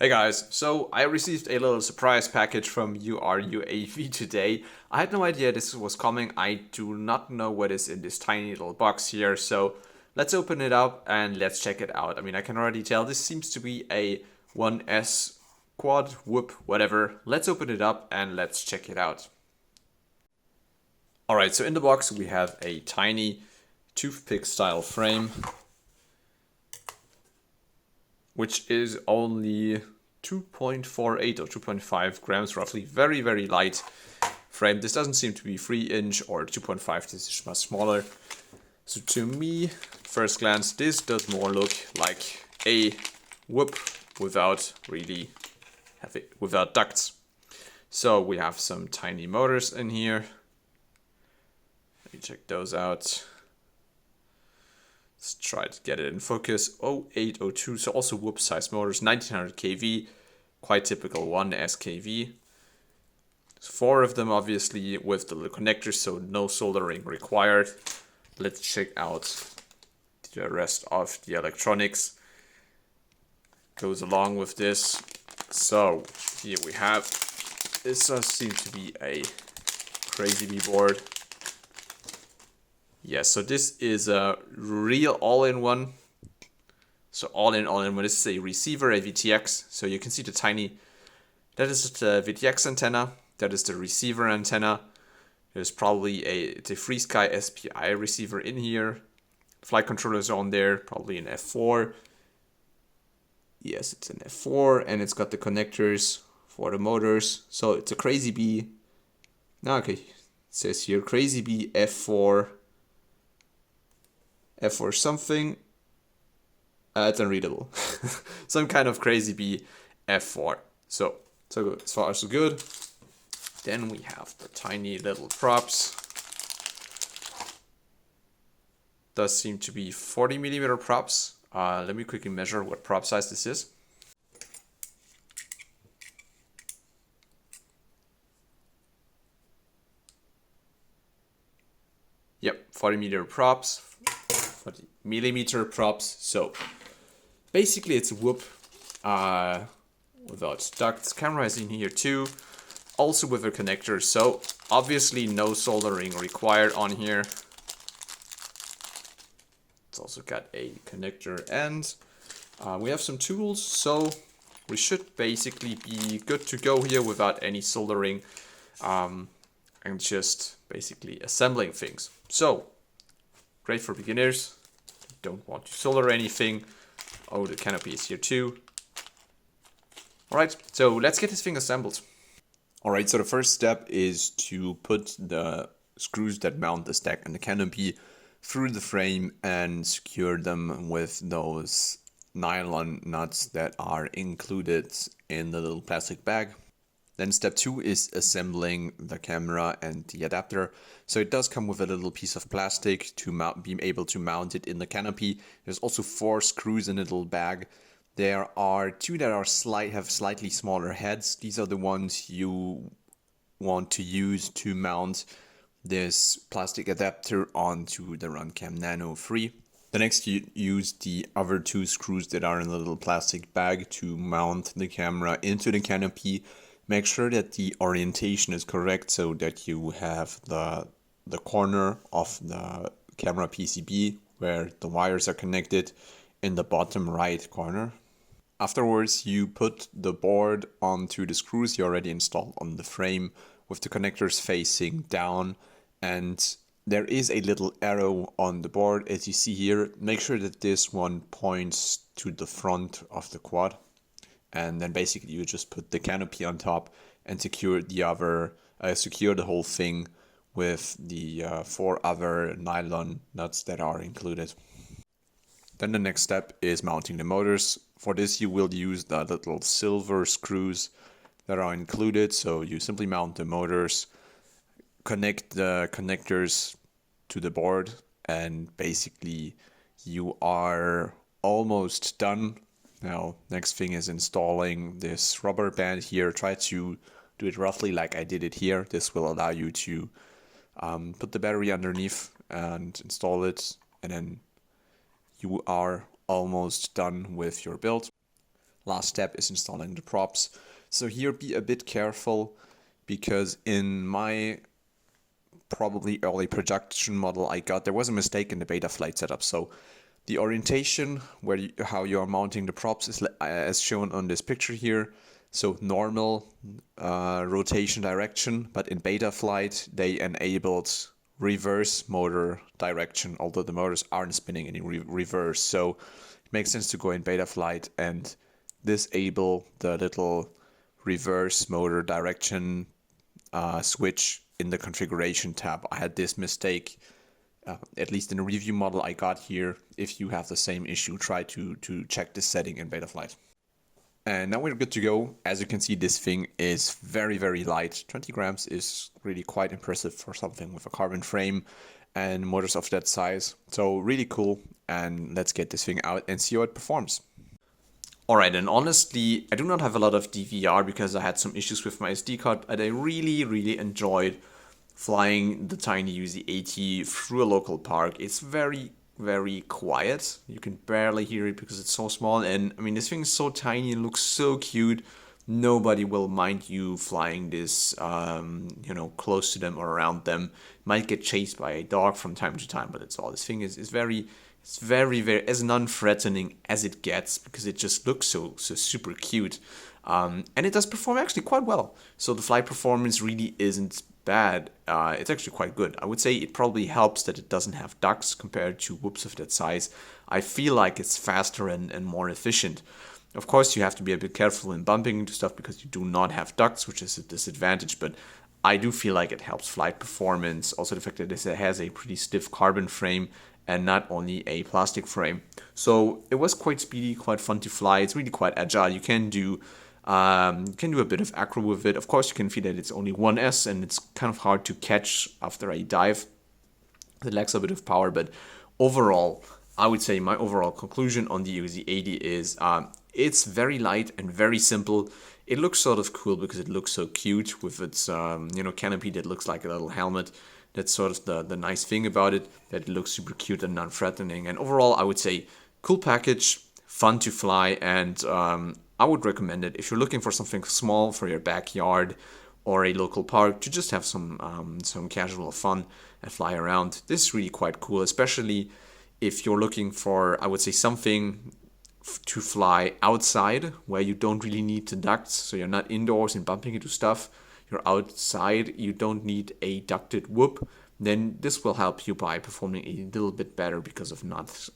Hey guys, so I received a little surprise package from URUAV today. I had no idea this was coming. I do not know what is in this tiny little box here, so let's open it up and let's check it out. I mean, I can already tell this seems to be a 1S quad, whoop, whatever. Let's open it up and let's check it out. Alright, so in the box we have a tiny toothpick style frame, which is only 2.48 or 2.5 grams roughly. Very, very light frame. This doesn't seem to be 3-inch or 2.5. This is much smaller. So to me, first glance, this does more look like a whoop without without ducts. So we have some tiny motors in here. Let me check those out. Let's try to get it in focus. 0802, so also whoop size motors, 1900 kV, quite typical 1S kV. 4 of them obviously with the little connectors, so no soldering required. Let's check out the rest of the electronics. Goes along with this. So here we have, this does seem to be a crazy B board. Yes, so this is a real all-in-one. So all-in-one. This is a receiver, a VTX. So you can see the tiny, that is the VTX antenna. That is the receiver antenna. There's probably the FreeSky SPI receiver in here. Flight controllers on there, probably an F4. Yes, it's an F4, and it's got the connectors for the motors. So it's a Crazy Bee. Okay, it says here Crazy Bee F4. F4 something. It's unreadable. Some kind of Crazy Bee F4. So good. As far as so good. Then we have the tiny little props. Does seem to be 40mm props. Let me quickly measure what prop size this is. Yep, 40mm props. 40mm props. So basically it's a whoop without ducts. Camera is in here too. Also with a connector. So obviously no soldering required on here. It's also got a connector and we have some tools. So we should basically be good to go here without any soldering and just basically assembling things. So great for beginners. Don't want to solder anything. Oh, the canopy is here too. Alright, so let's get this thing assembled. Alright, so the first step is to put the screws that mount the stack and the canopy through the frame and secure them with those nylon nuts that are included in the little plastic bag. Then step 2 is assembling the camera and the adapter. So it does come with a little piece of plastic to be able to mount it in the canopy. There's also 4 screws in a little bag. There are 2 that are have slightly smaller heads. These are the ones you want to use to mount this plastic adapter onto the Runcam Nano 3. The next you use the other 2 screws that are in a little plastic bag to mount the camera into the canopy. Make sure that the orientation is correct so that you have the corner of the camera PCB where the wires are connected in the bottom right corner. Afterwards, you put the board onto the screws you already installed on the frame with the connectors facing down, and there is a little arrow on the board as you see here. Make sure that this one points to the front of the quad. And then basically you just put the canopy on top and secure the whole thing with the 4 other nylon nuts that are included. Then the next step is mounting the motors. For this you will use the little silver screws that are included. So you simply mount the motors, connect the connectors to the board, and basically you are almost done. Now, next thing is installing this rubber band here. Try to do it roughly like I did it here. This will allow you to put the battery underneath and install it, and then you are almost done with your build. last step is installing the props. So here be a bit careful, because in my probably early production model I got, there was a mistake in the beta flight setup. So the orientation how you are mounting the props is as shown on this picture here. So normal rotation direction, but in beta flight they enabled reverse motor direction, although the motors aren't spinning in reverse. So it makes sense to go in beta flight and disable the little reverse motor direction switch in the configuration tab. I had this mistake, at least in the review model I got here. If you have the same issue, try to check this setting in beta flight. And now we're good to go. As you can see, this thing is very, very light. 20 grams is really quite impressive for something with a carbon frame and motors of that size. So really cool. And let's get this thing out and see how it performs. Alright, and honestly, I do not have a lot of DVR because I had some issues with my SD card, but I really, really enjoyed flying the tiny UZ80 through a local park. It's very, very quiet. You can barely hear it because it's so small, and I mean, this thing is so tiny and looks so cute. Nobody will mind you flying this, close to them or around them. Might get chased by a dog from time to time, but it's all. This thing is very, it's very, very as non-threatening as it gets, because it just looks so super cute, and it does perform actually quite well. So the flight performance really isn't bad. It's actually quite good. I would say it probably helps that it doesn't have ducts compared to whoops of that size. I feel like it's faster and more efficient. Of course, you have to be a bit careful in bumping into stuff because you do not have ducts, which is a disadvantage, but I do feel like it helps flight performance. Also, the fact that it has a pretty stiff carbon frame and not only a plastic frame. So it was quite speedy, quite fun to fly. It's really quite agile. You can do a bit of acro with it. Of course, you can feel that it's only 1S and it's kind of hard to catch after a dive. It lacks a bit of power, but overall, I would say my overall conclusion on the UZ80 is it's very light and very simple. It looks sort of cool because it looks so cute with its canopy that looks like a little helmet. That's sort of the nice thing about it, that it looks super cute and non-threatening. And overall, I would say cool package, fun to fly, and I would recommend it if you're looking for something small for your backyard or a local park to just have some casual fun and fly around. This is really quite cool, especially if you're looking for, I would say, something to fly outside where you don't really need the ducts, so you're not indoors and bumping into stuff. You're outside, you don't need a ducted whoop. Then this will help you by performing a little bit better because of not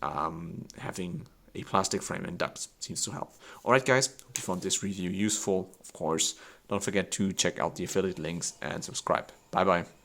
having a plastic frame and ducts. Seems to help. Alright guys, hope you found this review useful. Of course, don't forget to check out the affiliate links and subscribe. Bye bye.